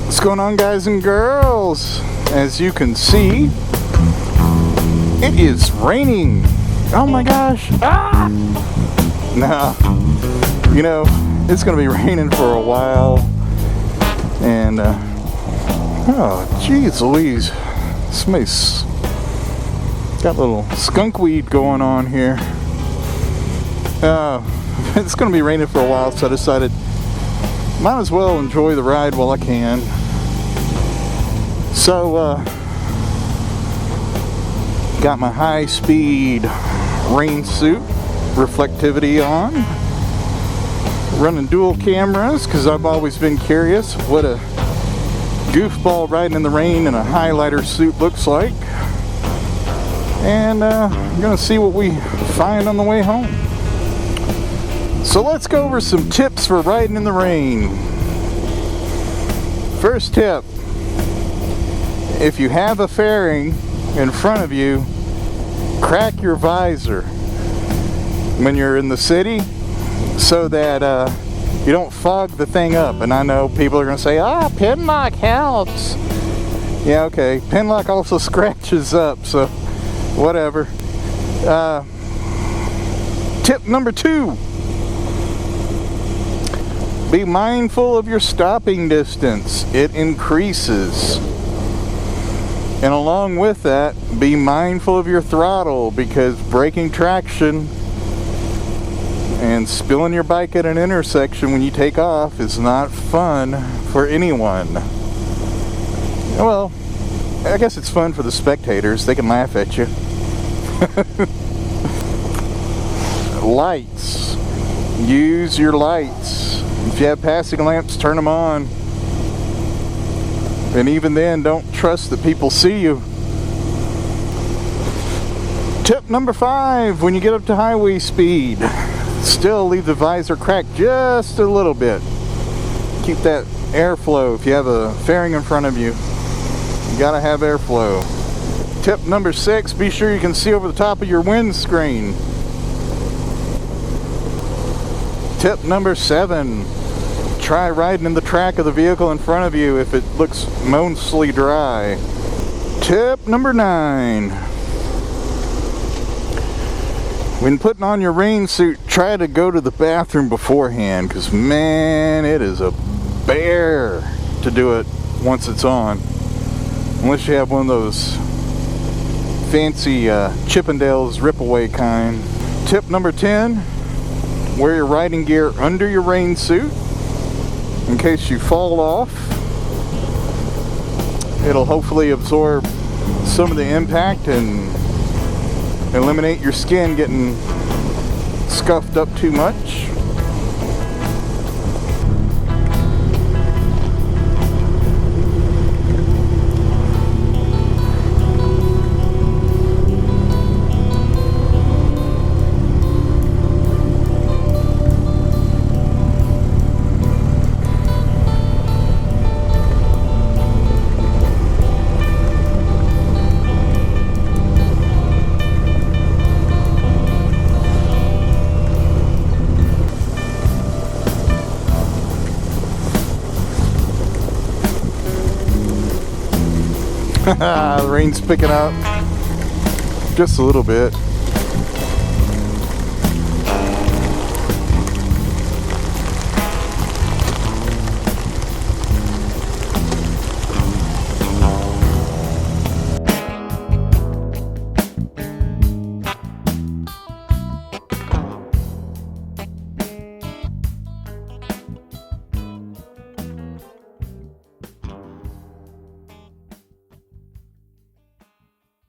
What's going on, guys and girls? As you can see, it is raining. Oh my gosh. No, you know, it's gonna be raining for a while. And oh geez Louise, somebody's got a little skunk weed going on here. It's gonna be raining for a while, so I decided might as well enjoy the ride while I can. So got my high-speed rain suit reflectivity on, running dual cameras because I've always been curious what a goofball riding in the rain in a highlighter suit looks like, and I'm gonna see what we find on the way home. So let's go over some tips for riding in the rain. First tip: if you have a fairing in front of you, crack your visor when you're in the city so that you don't fog the thing up. And I know people are going to say, pin lock helps. Yeah, okay. Pin lock also scratches up, so whatever. Tip number 2. Be mindful of your stopping distance. It increases. And along with that, be mindful of your throttle, because breaking traction and spilling your bike at an intersection when you take off is not fun for anyone. Well, I guess it's fun for the spectators. They can laugh at you. Lights. Use your lights. If you have passing lamps, turn them on. And even then, don't trust that people see you. Tip number 5, when you get up to highway speed, still leave the visor cracked just a little bit. Keep that airflow. If you have a fairing in front of you, you gotta have airflow. Tip number 6, be sure you can see over the top of your windscreen. Tip number 7, try riding in the track of the vehicle in front of you if it looks mostly dry. Tip number 9, when putting on your rain suit, try to go to the bathroom beforehand, because man, it is a bear to do it once it's on, unless you have one of those fancy Chippendales rip-away kind. Tip number 10, wear your riding gear under your rain suit in case you fall off. It'll hopefully absorb some of the impact and eliminate your skin getting scuffed up too much. The rain's picking up just a little bit.